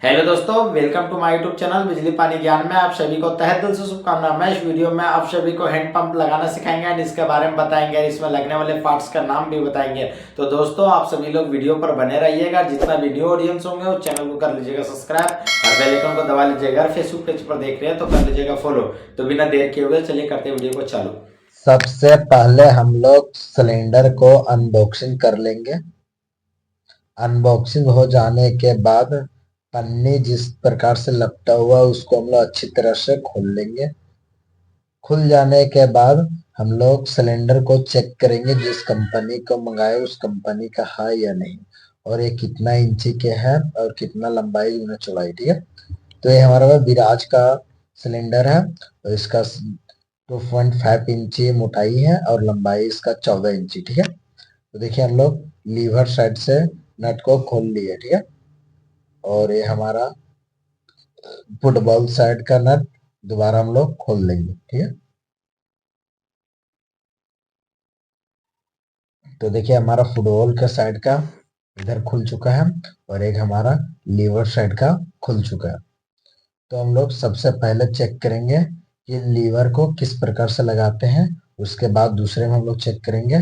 Hello दोस्तों, welcome to my YouTube channel बिजली पानी ज्ञान में आप सभी को तहे दिल से शुभकामनाएं। मैं इस वीडियो में आप सभी को हैंड पंप लगाना सिखाएंगे एंड इसके बारे में बताएंगे, इसमें लगने वाले पार्ट्स का नाम भी बताएंगे। तो दोस्तों, आप सभी लोग वीडियो पर बने रहिएगा। जितना वीडियो ऑडियंस होंगे उस चैनल को कर लीजिएगा सब्सक्राइब और बेल आइकन को दबा लीजिएगा। अगर फेसबुक पेज पर देख रहे हैं तो कर लीजिएगा फॉलो। तो बिना देर किए हुए चलिए करते वीडियो को चालू। सबसे पहले हम लोग सिलेंडर को अनबॉक्सिंग कर लेंगे। अनबॉक्सिंग हो जाने के बाद पन्नी जिस प्रकार से लपटा हुआ उसको हम लोग अच्छी तरह से खोल लेंगे। खुल जाने के बाद हम लोग सिलेंडर को चेक करेंगे, जिस कंपनी को मंगाए उस कंपनी का है या नहीं, और ये कितना इंची के है और कितना लंबाई में चौड़ाई। ठीक है, तो ये हमारा विराज का सिलेंडर है और इसका 2.5 इंची मोटाई है और लंबाई इसका 14 इंची। ठीक है, तो देखिए हम लोग लीवर साइड से नट को खोल लिए। ठीक है, और ये हमारा फुटबॉल साइड का नट दोबारा हम लोग खोल लेंगे। ठीक है, तो देखिए हमारा फुटबॉल का साइड का इधर खुल चुका है और एक हमारा लीवर साइड का खुल चुका है। तो हम लोग सबसे पहले चेक करेंगे कि लीवर को किस प्रकार से लगाते हैं। उसके बाद दूसरे में हम लोग चेक करेंगे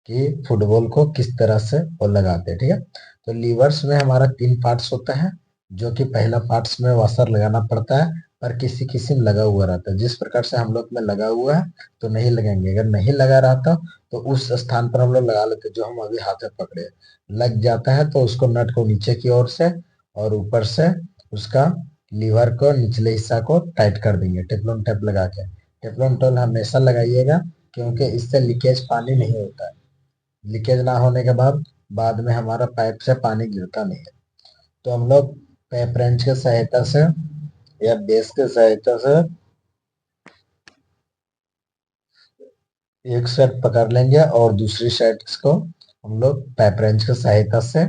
कि फुटबॉल को किस तरह से वो लगाते हैं। ठीक है, तो लीवर्स में हमारा 3 पार्ट्स होता है, जो कि पहला पार्ट्स में वाशर लगाना पड़ता है, पर किसी किसी में लगा हुआ रहता है। जिस प्रकार से हम लोग में लगा हुआ है तो नहीं लगाएंगे, अगर नहीं लगा रहता तो उस स्थान पर हम लोग लगा लेते जो हम अभी हाथ में पकड़े। लग जाता है तो उसको नट को नीचे की ओर से और ऊपर से उसका लीवर को निचले हिस्सा को टाइट कर देंगे टेफ्लॉन टेप लगा के। टेफ्लॉन टेप हमेशा लगाइएगा, क्योंकि इससे लीकेज पानी नहीं होता है। लीकेज ना होने के बाद में हमारा पाइप से पानी गिरता नहीं है। तो हम लोग पाइप रेंच की सहायता से या बेस की सहायता से एक साइड पकड़ लेंगे और दूसरी साइड को हम लोग पाइप रेंच की सहायता से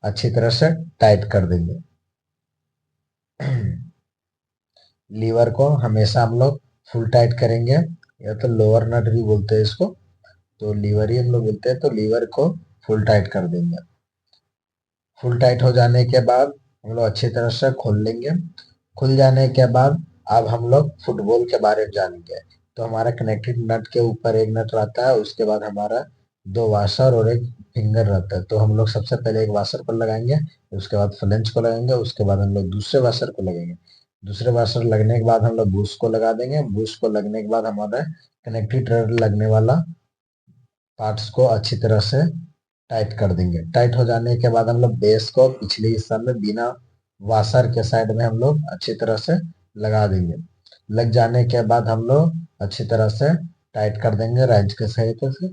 अच्छी तरह से टाइट कर देंगे। लीवर को हमेशा हम लोग फुल टाइट करेंगे, या तो लोअर नट भी बोलते हैं इसको, तो लीवर ही हम लोग बोलते हैं। तो लीवर को फुल टाइट कर देंगे। फुल टाइट हो जाने के बाद हम लोग अच्छी तरह से खोल लेंगे। खुल जाने के बाद अब हम लोग फुटबॉल के बारे में जानेंगे। तो हमारा कनेक्टेड नट के ऊपर एक नट रहता है, उसके बाद हमारा 2 वाशर और एक फिंगर रहता है। तो हम लोग सबसे पहले एक वाशर को लगाएंगे, उसके बाद फ्लेंज को लगाएंगे, उसके बाद हम लोग दूसरे वाशर को लगाएंगे। दूसरे वाशर लगने के बाद हम लोग बूश को लगा देंगे। बूश को लगने के बाद हमारा कनेक्टेड रड लगने वाला पार्ट्स को अच्छी तरह से टाइट कर देंगे। टाइट हो जाने के बाद हम लोग बेस को पिछले हिस्सा में बिना वाशर के साइड में हम लोग अच्छी तरह से लगा देंगे। लग जाने के बाद हम लोग अच्छी तरह से टाइट कर देंगे रेंच के सहायता से।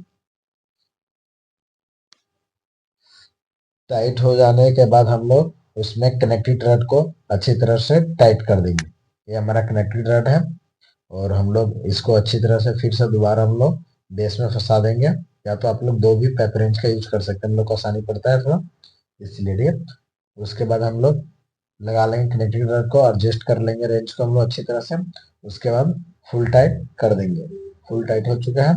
टाइट हो जाने के बाद हम लोग उसमें कनेक्टेड रड को अच्छी तरह से टाइट कर देंगे। ये हमारा कनेक्टेड रड है और हम लोग इसको अच्छी तरह से फिर से दोबारा हम लोग बेस में फंसा देंगे। या तो आप लोग दो भी पेपर रेंच का यूज कर सकते हैं, हम लोग को आसानी पड़ता है थोड़ा इसलिए। ठीक है, उसके बाद हम लोग लगा लेंगे कनेक्टिंग रड को, एडजस्ट कर लेंगे रेंज को हम लोग अच्छी तरह से। उसके बाद फुल टाइट कर देंगे। फुल टाइट हो चुका है।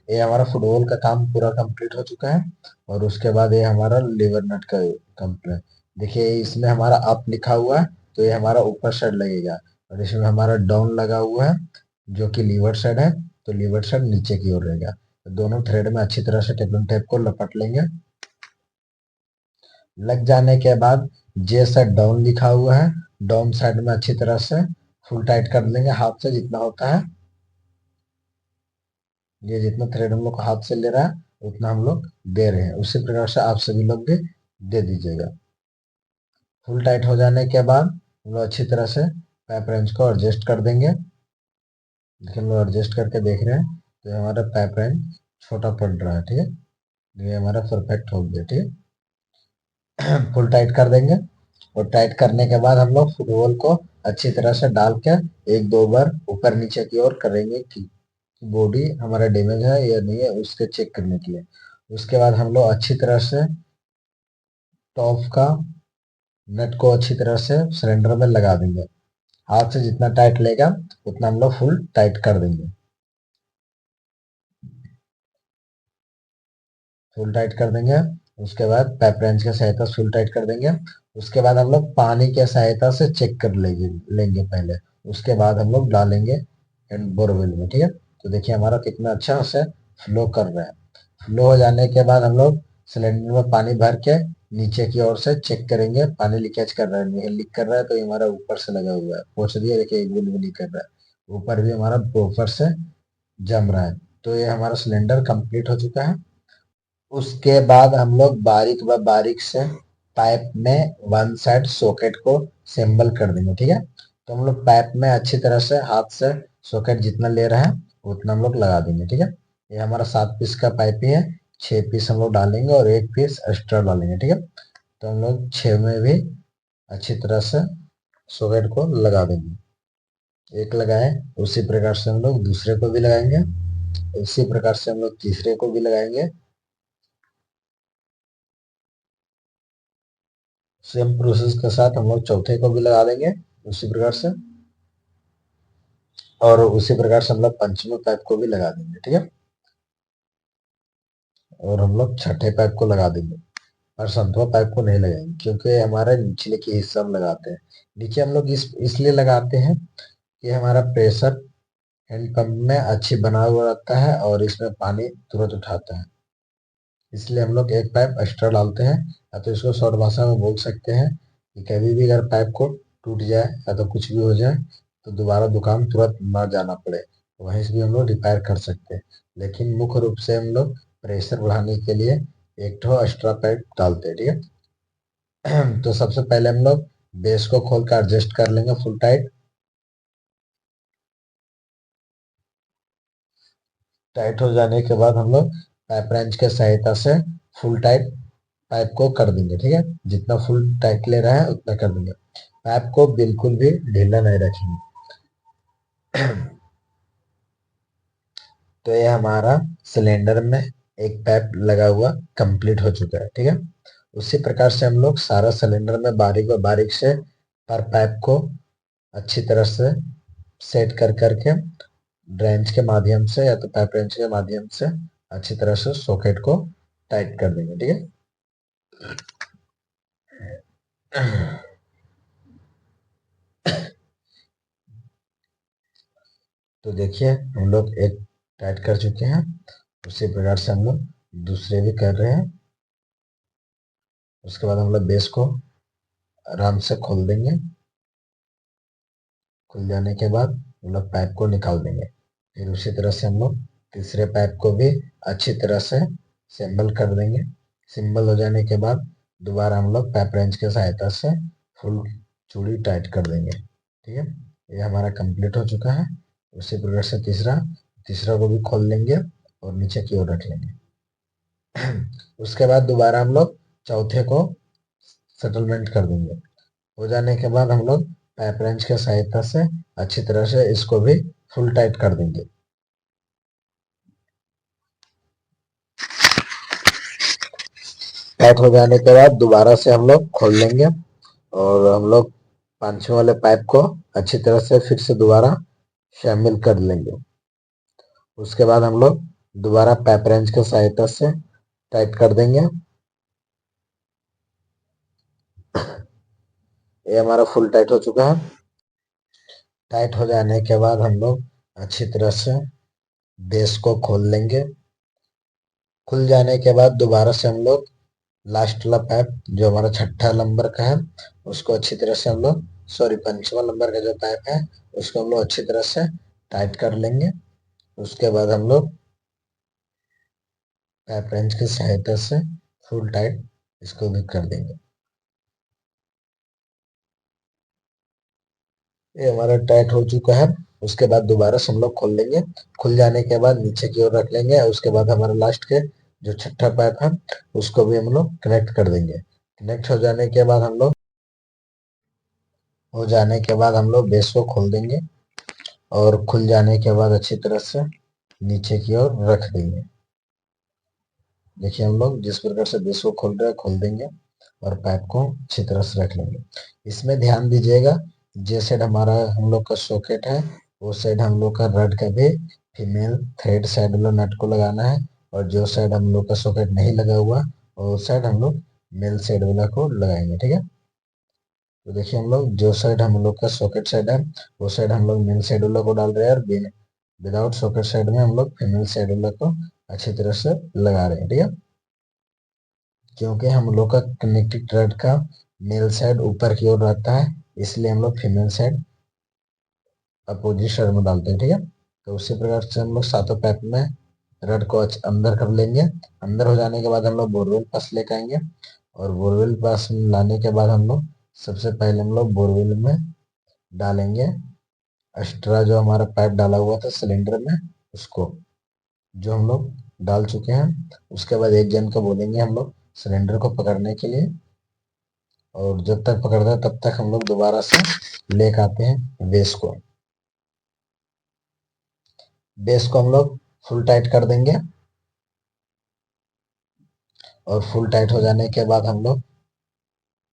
ये हमारा फुटबॉल का काम पूरा कंप्लीट हो चुका है। और उसके बाद ये हमारा लीवर नट का कंप्लीट। देखिए इसमें हमारा अप लिखा हुआ है, तो ये हमारा ऊपर साइड लगेगा, और इसमें हमारा डाउन लगा हुआ है जो कि लीवर साइड है, तो लीवर साइड नीचे की ओर रहेगा। तो दोनों थ्रेड में अच्छी तरह से टेफ्लॉन टेप को लपट लेंगे। लग जाने के बाद जे साइड डाउन लिखा हुआ है, डाउन साइड में अच्छी तरह से फुल टाइट कर लेंगे हाथ से जितना होता है। ये जितना थ्रेड हम लोग हाथ से ले रहा है उतना हम लोग दे रहे हैं, उसी प्रकार से आप सभी लोग भी दे दीजिएगा। फुल टाइट हो जाने के बाद हम लोग अच्छी तरह से पाइप रेंच को एडजस्ट कर देंगे। देखिए हम लोग एडजस्ट करके देख रहे हैं तो ये हमारा पाइप रेंच छोटा पड़ रहा है। ठीक है, ये हमारा परफेक्ट हो गया। ठीक है, फुल टाइट कर देंगे। और टाइट करने के बाद हम लोग फुटबॉल को अच्छी तरह से डाल के एक दो बार ऊपर नीचे की ओर करेंगे कि बॉडी हमारा डैमेज है या नहीं है उसके चेक करने के लिए। उसके बाद हम लोग अच्छी तरह से टॉप का नट को अच्छी तरह से सिलेंडर में लगा देंगे। हाथ से जितना टाइट लेगा उतना हम लोग फुल टाइट कर देंगे। फुल टाइट कर देंगे, उसके बाद पाइप रेंच के सहायता से फुल टाइट कर देंगे। उसके बाद हम लोग पानी की सहायता से चेक कर लेंगे पहले। उसके बाद हम लोग डालेंगे बोरवेल में, ठीक है। तो देखिए हमारा कितना अच्छा से फ्लो कर रहा है। फ्लो हो जाने के बाद हम लोग सिलेंडर में पानी भर के नीचे की ओर से चेक करेंगे, पानी लीकेज कर रहा है नहीं लीक कर रहा है तो ये हमारा ऊपर से लगा हुआ है, पोंछ दिया, देखिए एक बूंद भी नहीं कर रहा है, ऊपर भी हमारा ऊपर से जम रहा है। तो ये हमारा सिलेंडर कंप्लीट हो चुका है। उसके बाद हम लोग बारीक व बारीक से पाइप में वन साइड सॉकेट को सेंबल कर देंगे, ठीक है। तो हम लोग पाइप में अच्छी तरह से हाथ से सॉकेट जितना ले रहे हैं उतना हम लोग लगा देंगे, ठीक है। ये हमारा 7 पीस का पाइप ही है, 6 पीस हम लोग डालेंगे और 1 पीस एक्स्ट्रा डालेंगे, ठीक है। तो हम लोग 6 में भी अच्छी तरह से सॉकेट को लगा देंगे। एक लगाए उसी प्रकार से हम लोग दूसरे को भी लगाएंगे, उसी प्रकार से हम लोग तीसरे को भी लगाएंगे, सेम प्रोसेस के साथ हम लोग चौथे को भी लगा देंगे उसी प्रकार से, और उसी प्रकार से हम लोग पंचमी पाइप को भी लगा देंगे, ठीक है। और हम लोग छठे पाइप को लगा देंगे और सातवां पाइप को नहीं लगाएंगे क्योंकि हमारे निचले के हिस्सा हम लगाते हैं। नीचे हम लोग इसलिए लगाते हैं कि हमारा प्रेशर हैंडपंप में अच्छी बना हुआ रहता है और इसमें पानी तुरंत उठाता है, इसलिए हम लोग एक पाइप एक्स्ट्रा डालते हैं। या तो इसको शॉर्ट भाषा में बोल सकते हैं कि कभी भी अगर पाइप को टूट जाए या तो कुछ भी हो जाए तो दोबारा दुकान तुरंत ना जाना पड़े, वहीं से भी हम लोग रिपेयर कर सकते हैं। लेकिन मुख्य रूप से हम लोग प्रेशर बढ़ाने के लिए एक ठो एक्स्ट्रा पाइप डालते हैं, ठीक है। तो सबसे पहले हम लोग बेस को खोल कर एडजस्ट कर लेंगे फुल टाइट। टाइट हो जाने के बाद हम लोग पाइप रेंच के सहायता से फुल टाइट पाइप को कर देंगे, ठीक है। जितना फुल टाइट ले रहा है उतना कर देंगे, पाइप को बिल्कुल भी ढीला नहीं रखेंगे। तो ये हमारा सिलेंडर में एक पाइप लगा हुआ कंप्लीट हो चुका है, ठीक है। उसी प्रकार से हम लोग सारा सिलेंडर में बारीक व बारीक से पर पाइप को अच्छी तरह से सेट कर करके ड्रेंच के माध्यम से या तो पाइप रेंच के माध्यम से अच्छी तरह से सॉकेट को टाइट कर देंगे, ठीक है। तो देखिए हम लोग एक टाइट कर चुके हैं, उसी प्रकार से हम लोग दूसरे भी कर रहे हैं। उसके बाद हम लोग बेस को आराम से खोल देंगे, खुल जाने के बाद हम लोग पाइप को निकाल देंगे। फिर उसी तरह से हम लोग तीसरे पाइप को भी अच्छी तरह से सिंबल कर देंगे। सिंबल हो जाने के बाद दोबारा हम लोग पाइप रेंच की सहायता से फुल चूड़ी टाइट कर देंगे, ठीक है। ये हमारा कंप्लीट हो चुका है। उसी प्रकार से तीसरा को भी खोल लेंगे और नीचे की ओर रख लेंगे। उसके बाद दोबारा हम लोग चौथे को सेटलमेंट कर देंगे। हो जाने के बाद हम लोग पाइप रेंच की सहायता से अच्छी तरह से इसको भी फुल टाइट कर देंगे। टाइट हो जाने के बाद दोबारा से हम लोग खोल लेंगे और हम लोग पांचवें वाले पाइप को अच्छी तरह से फिर से दोबारा शामिल कर लेंगे। उसके बाद हम लोग दोबारा पाइप रेंच की सहायता से टाइट कर देंगे। ये हमारा फुल टाइट हो चुका है। टाइट हो जाने के बाद हम लोग अच्छी तरह से बेस को खोल लेंगे। खुल जाने के बाद दोबारा से हम लोग लास्ट वाला पाइप जो हमारा छठा नंबर का है उसको अच्छी तरह से हम लोग पंचवा नंबर का जो पाइप है उसको हम लोग अच्छी तरह से टाइट कर लेंगे। उसके बाद हम लोग पाइप रेंच की सहायता से फुल टाइट इसको भी कर देंगे। ये हमारा टाइट हो चुका है। उसके बाद दोबारा से हम लोग खोल लेंगे। खुल जाने के बाद नीचे की ओर रख लेंगे। उसके बाद हमारा लास्ट के जो छठा पाइप है उसको भी हम लोग कनेक्ट कर देंगे। कनेक्ट हो जाने के बाद हम लोग बेस को खोल देंगे और खुल जाने के बाद अच्छी तरह से नीचे की ओर रख देंगे। देखिए हम लोग जिस प्रकार से बेस को खोल रहे हैं खोल देंगे और पाइप को अच्छी तरह से रख लेंगे। इसमें ध्यान दीजिएगा जिस साइड हमारा हम लोग का सॉकेट है वो साइड हम लोग का रड का भी फीमेल थ्रेड साइड वाला नट को लगाना है, और जो साइड हम लोग का सॉकेट नहीं लगा हुआ वो साइड हम लोग मेल साइड वाला को लगाएंगे, ठीक है। तो देखिए हम लोग जो साइड हम लोग का सॉकेट साइड है वो साइड हम लोग मेल शेड्यूलर को डाल रहे हैं, और विदाउट सॉकेट साइड में हम लोग फीमेल शेड्यूलर को अच्छी तरह से लगा रहे हैं, ठीक है। क्योंकि हम लोग का कनेक्टिंग थ्रेड का मेल साइड ऊपर की ओर रहता है, इसलिए हम लोग फीमेल साइड अपोजिट साइड में डालते हैं, ठीक है। तो उसी प्रकार से हम लोग सातों पैप में रड को अंदर कर लेंगे। अंदर हो जाने के बाद हम लोग बोरवेल पास लेकर आएंगे, और बोरवेल पास लाने के बाद हम लोग सबसे पहले हम लोग बोरवेल में डालेंगे एक्स्ट्रा जो हमारा पाइप डाला हुआ था सिलेंडर में, उसको जो हम लोग डाल चुके हैं। उसके बाद एक जन को बोलेंगे हम लोग सिलेंडर को पकड़ने के लिए, और जब तक पकड़ता है तब तक हम लोग दोबारा से लेकर आते हैं बेस को। बेस को हम लोग फुल टाइट कर देंगे, और फुल टाइट हो जाने के बाद हम लोग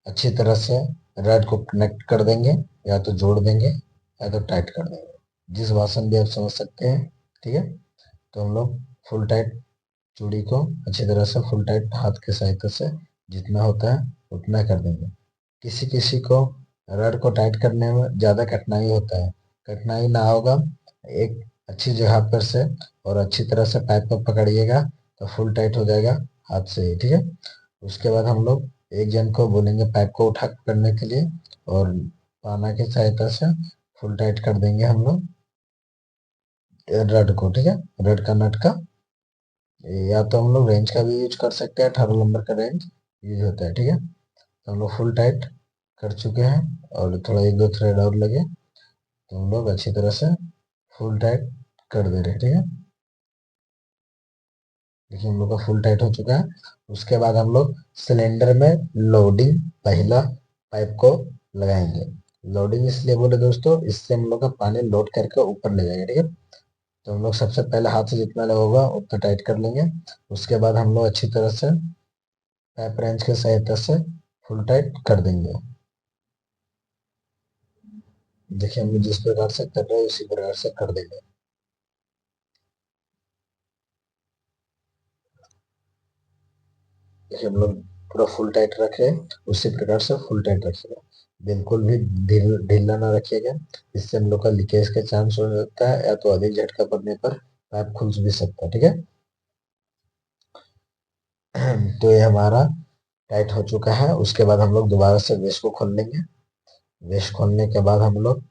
अच्छी तरह से रड को कनेक्ट कर देंगे, या तो जोड़ देंगे या तो टाइट कर देंगे, जिस भाषा में भी आप समझ सकते हैं, ठीक है। तो हम लोग फुल टाइट चूड़ी को अच्छी तरह से फुल टाइट हाथ के सहायता से जितना होता है उतना कर देंगे। किसी किसी को रड को टाइट करने में ज़्यादा कठिनाई होता है, कठिनाई ना होगा, एक अच्छी जगह पर से और अच्छी तरह से पाइप को पकड़िएगा तो फुल टाइट हो जाएगा हाथ से ही, ठीक है। उसके बाद हम लोग एक जन को बोलेंगे पाइप को उठा करने के लिए, और पाना की सहायता से फुल टाइट कर देंगे हम लोग रड को, ठीक है। रड का नट का, या तो हम लोग रेंज का भी यूज कर सकते हैं, 18 नंबर का रेंज यूज होता है, ठीक है। तो हम लोग फुल टाइट कर चुके हैं, और थोड़ा एक दो थ्रेड और लगे तो हम लोग अच्छी तरह से फुल टाइट कर दे रहे हैं, ठीक है। देखिए हम लोग का फुल टाइट हो चुका है। उसके बाद हम लोग सिलेंडर में लोडिंग पहला पाइप को लगाएंगे। लोडिंग इसलिए बोले दोस्तों, इससे हम लोग का पानी लोड करके ऊपर ले जाएगा, ठीक है। तो हम लोग सबसे पहले हाथ से जितना होगा उतना टाइट कर लेंगे। उसके बाद हम लोग अच्छी तरह से पाइप रेंच की सहायता से फुल टाइट कर देंगे। देखिए हम जिस प्रकार से कर रहे हैं उसी प्रकार से कर देंगे। देखिए हम लोग पूरा फुल टाइट रखे, उसी प्रकार से फुल टाइट रखिएगा, बिल्कुल भी ढीला ना रखिएगा, इससे हम लोग का लीकेज का चांस हो सकता है, या तो अधिक झटका पड़ने पर पाइप खुल भी सकता है, ठीक है। तो ये हमारा टाइट हो चुका है। उसके बाद हम लोग दोबारा से वेश को खोल लेंगे। वेश खोलने के बाद हम लोग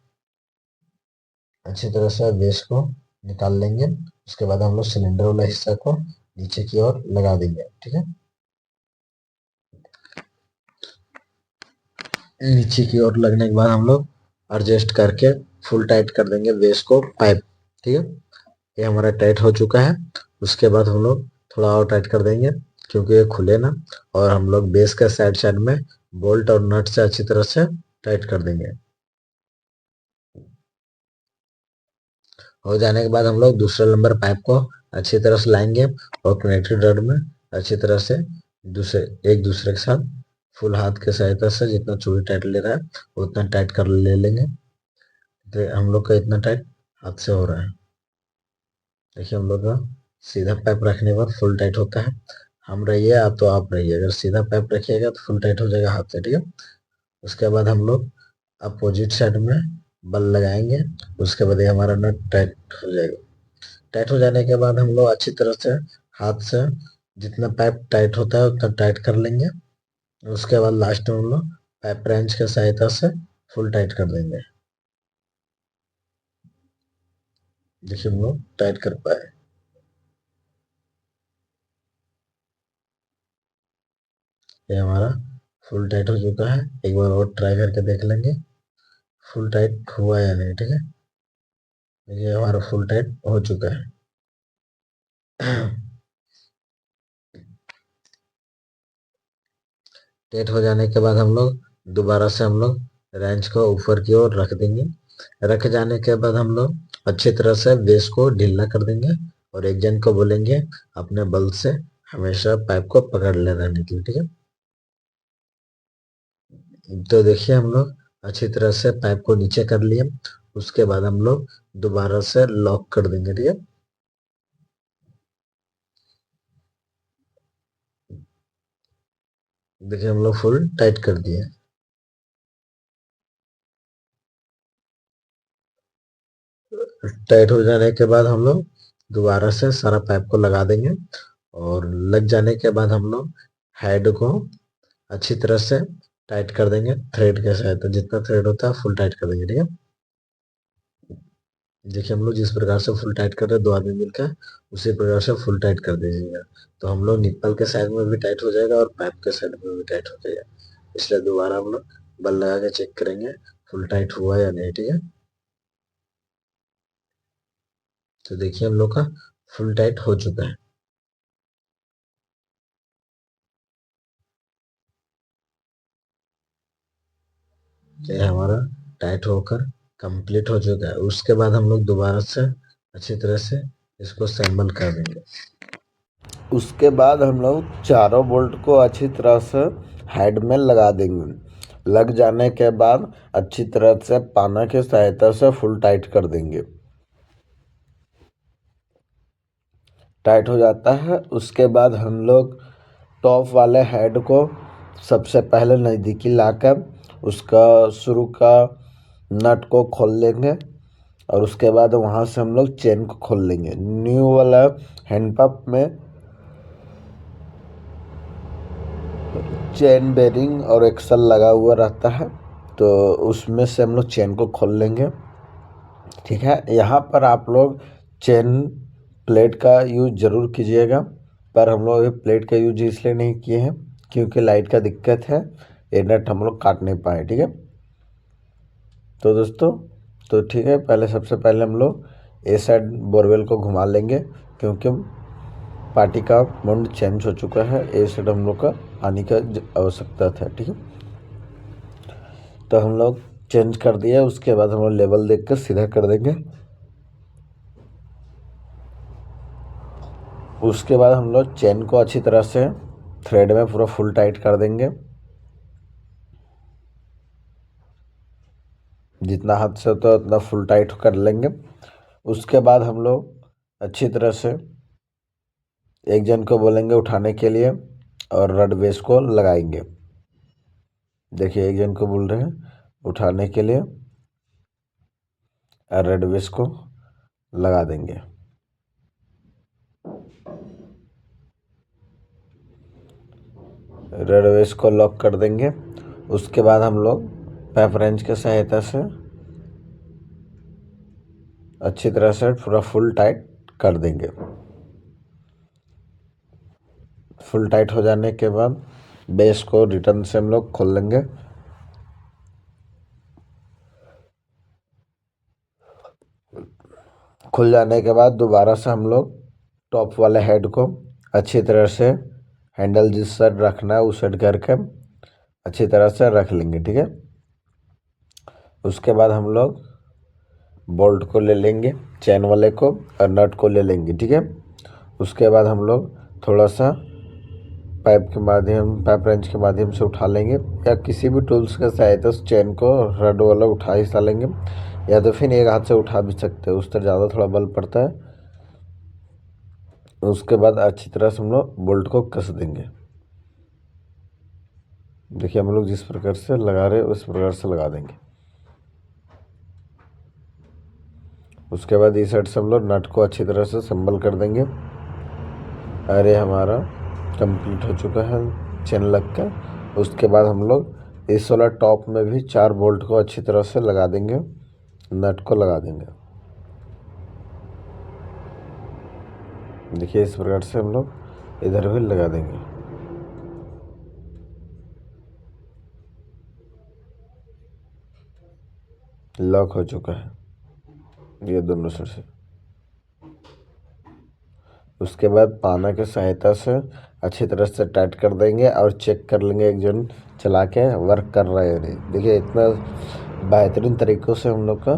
अच्छी तरह से वेश को निकाल लेंगे। उसके बाद हम लोग सिलेंडर वाला हिस्सा को नीचे की ओर लगा देंगे, ठीक है। नीचे की ओर लगने के बाद हम लोग एडजस्ट करके फुल टाइट कर देंगे बेस को पाइप, ठीक है। ये हमारा टाइट हो चुका है। उसके बाद हम लोग थोड़ा और टाइट कर देंगे, क्योंकि ये खुले ना, और हम लोग बेस के साइड साइड में बोल्ट और नट से अच्छी तरह से टाइट कर देंगे। हो जाने के बाद हम लोग दूसरे नंबर पाइप को अच्छी तरह से लाएंगे, और कनेक्टेड रड में अच्छी तरह से दूसरे एक दूसरे के साथ फुल हाथ के सहायता से जितना चूड़ी टाइट ले रहा है उतना टाइट कर ले लेंगे। तो हम लोग का इतना टाइट हाथ से हो रहा है। देखिए हम लोग का सीधा पाइप रखने पर फुल टाइट होता है। हम रहिए आप तो आप रहिए, अगर सीधा पाइप रखिएगा तो फुल टाइट हो जाएगा हाथ से, ठीक है। उसके बाद हम लोग अपोजिट साइड में बल लगाएंगे। उसके बाद ये हमारा नट टाइट हो जाएगा। टाइट हो जाने के बाद हम लोग अच्छी तरह से हाथ से जितना पाइप टाइट होता है उतना टाइट कर लेंगे। उसके बाद लास्ट में हम लोग पाइप रेंच के सहायता से फुल टाइट कर देंगे। देखिए हम लोग टाइट कर पाए। ये हमारा फुल टाइट हो चुका है। एक बार और ट्राई करके देख लेंगे फुल टाइट हुआ या नहीं, ठीक है। ये हमारा फुल टाइट हो चुका है। टाइट हो जाने के बाद हम लोग दोबारा से हम लोग रेंच को ऊपर की ओर रख देंगे। रख जाने के बाद हम लोग अच्छी तरह से बेस को ढीला कर देंगे, और एक जन को बोलेंगे अपने बल से हमेशा पाइप को पकड़ ले रहने के लिए, ठीक है। तो देखिए हम लोग अच्छी तरह से पाइप को नीचे कर लिए। उसके बाद हम लोग दोबारा से लॉक कर देंगे, ठीक है। देखिए हम लोग फुल टाइट कर दिए। टाइट हो जाने के बाद हम लोग दोबारा से सारा पाइप को लगा देंगे और लग जाने के बाद हम लोग हेड को अच्छी तरह से टाइट कर देंगे थ्रेड के सहायता। जितना थ्रेड होता है फुल टाइट कर देंगे, ठीक है। देखिए हम लोग जिस प्रकार से फुल टाइट कर रहे हैं 2 आदमी मिलकर, उसी प्रकार से फुल टाइट कर दीजिएगा। तो हम लोग निप्पल के साइड में भी टाइट हो जाएगा और पाइप के साइड में भी टाइट हो जाएगा। इसलिए दोबारा हम लोग बल लगा के चेक करेंगे फुल टाइट हुआ या नहीं, ठीक है। तो देखिए हम लोग का फुल टाइट हो चुका है। ये हमारा टाइट होकर कंप्लीट हो चुका है। उसके बाद हम लोग दोबारा से अच्छी तरह से इसको असेंबल कर देंगे। उसके बाद हम लोग चारों बोल्ट को अच्छी तरह से हेड में लगा देंगे। लग जाने के बाद अच्छी तरह से पाना की सहायता से फुल टाइट कर देंगे। टाइट हो जाता है। उसके बाद हम लोग टॉप वाले हेड को सबसे पहले नज़दीकी लाकर उसका शुरू का नट को खोल लेंगे और उसके बाद वहाँ से हम लोग चेन को खोल लेंगे। न्यू वाला हैंड पंप में चेन बेरिंग और एक्सल लगा हुआ रहता है, तो उसमें से हम लोग चेन को खोल लेंगे, ठीक है। यहाँ पर आप लोग चेन प्लेट का यूज ज़रूर कीजिएगा, पर हम लोग अभी प्लेट का यूज इसलिए नहीं किए हैं क्योंकि लाइट का दिक्कत है, ये नट हम लोग काट नहीं पाए, ठीक है। तो दोस्तों तो ठीक है, पहले सबसे पहले हम लोग ए साइड बोरवेल को घुमा लेंगे क्योंकि पार्टी का मुंड चेंज हो चुका है। ए साइड हम लोग का पानी का आवश्यकता था, ठीक है। तो हम लोग चेंज कर दिया। उसके बाद हम लोग लेवल देख कर सीधा कर देंगे। उसके बाद हम लोग चेन को अच्छी तरह से थ्रेड में पूरा फुल टाइट कर देंगे। जितना हाथ से होता है उतना फुल टाइट कर लेंगे। उसके बाद हम लोग अच्छी तरह से एक जन को बोलेंगे उठाने के लिए और रड बेस को लगाएंगे। देखिए एक जन को बोल रहे हैं उठाने के लिए और रड बेस को लगा देंगे। रड बेस को लॉक कर देंगे। उसके बाद हम लोग पैप रेंच की सहायता से अच्छी तरह से पूरा फुल टाइट कर देंगे। फुल टाइट हो जाने के बाद बेस को रिटर्न से हम लोग खोल लेंगे। खुल जाने के बाद दोबारा से हम लोग टॉप वाले हेड को अच्छी तरह से हैंडल जिस साइड रखना है उस साइड करके अच्छी तरह से रख लेंगे, ठीक है। उसके बाद हम लोग बोल्ट को ले लेंगे, चैन वाले को, और नट को ले लेंगे, ठीक है। उसके बाद हम लोग थोड़ा सा पाइप रेंच के माध्यम से उठा लेंगे या किसी भी टूल्स के सहायता से चैन को रड वाला उठा ही लेंगे, या तो फिर एक हाथ से उठा भी सकते हैं, उस तरह ज़्यादा थोड़ा बल पड़ता है। उसके बाद अच्छी तरह से हम लोग बोल्ट को कस देंगे। देखिए हम लोग जिस प्रकार से लगा रहे हैं उस प्रकार से लगा देंगे। उसके बाद इस साइड से हम लोग नट को अच्छी तरह से संबल कर देंगे। अरे हमारा कंप्लीट हो चुका है चेन लग कर। उसके बाद हम लोग इस वाला टॉप में भी 4 बोल्ट को अच्छी तरह से लगा देंगे, नट को लगा देंगे। देखिए इस प्रकार से हम लोग इधर भी लगा देंगे। लॉक हो चुका है ये दोनों साइड से। उसके बाद पाना की सहायता से अच्छी तरह से टाइट कर देंगे और चेक कर लेंगे एक जन चला के वर्क कर रहे हैं नहीं। देखिए इतना बेहतरीन तरीक़ों से हम लोग का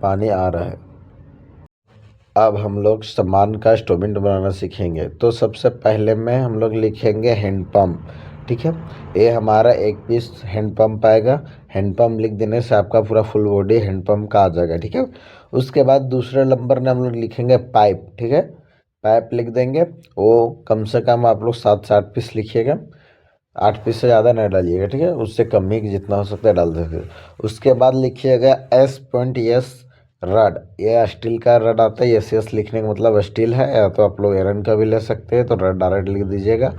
पानी आ रहा है। अब हम लोग सामान का इंस्ट्रूमेंट बनाना सीखेंगे। तो सबसे पहले में हम लोग लिखेंगे हैंड पंप, ठीक है। ये हमारा एक पीस हैंड पंप आएगा। हैंड पंप लिख देने से आपका पूरा फुल बॉडी हैंड पंप का आ जाएगा, ठीक है। उसके बाद दूसरे नंबर में हम लोग लिखेंगे पाइप, ठीक है। पाइप लिख देंगे, वो कम से कम आप लोग 7 से 8 पीस लिखिएगा। 8 पीस से ज़्यादा नहीं डालिएगा, ठीक है। उससे कम ही जितना हो सकता है डाल देंगे। उसके बाद लिखिएगा S.S रड, ये स्टील का रड आता है। एस लिखने का मतलब स्टील है, या तो आप लोग आयरन का भी ले सकते हैं, तो रड डायरेक्ट लिख दीजिएगा।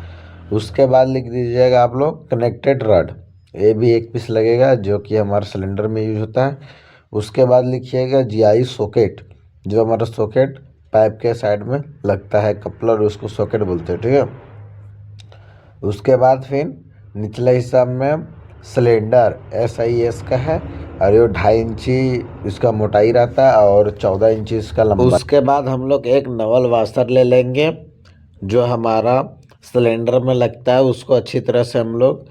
उसके बाद लिख दीजिएगा आप लोग कनेक्टेड रड, ये भी 1 पीस लगेगा, जो कि हमारे सिलेंडर में यूज होता है। उसके बाद लिखिएगा GI सॉकेट, जो हमारा सॉकेट पाइप के साइड में लगता है, कपलर, उसको सॉकेट बोलते हैं, ठीक है। उसके बाद फिर निचले हिस्सा में सिलेंडर SIS का है, और ये 2.5 इंची इसका मोटाई रहता है और 14 इंची इसका लंबा। उसके बाद हम लोग एक नवल वाशर ले लेंगे, जो हमारा सिलेंडर में लगता है, उसको अच्छी तरह से हम लोग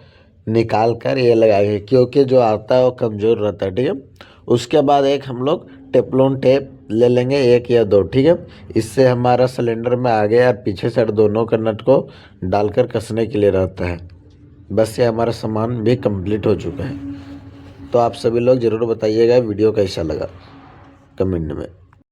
निकाल कर ये लगाएंगे, क्योंकि जो आता है वो कमज़ोर रहता है, ठीक है। उसके बाद एक हम लोग टेफ्लॉन टेप ले लेंगे, 1 या 2, ठीक है। इससे हमारा सिलेंडर में आगे और पीछे साइड दोनों का नट को डालकर कसने के लिए रहता है। बस ये हमारा सामान भी कंप्लीट हो चुका है। तो आप सभी लोग ज़रूर बताइएगा वीडियो कैसा लगा कमेंट में।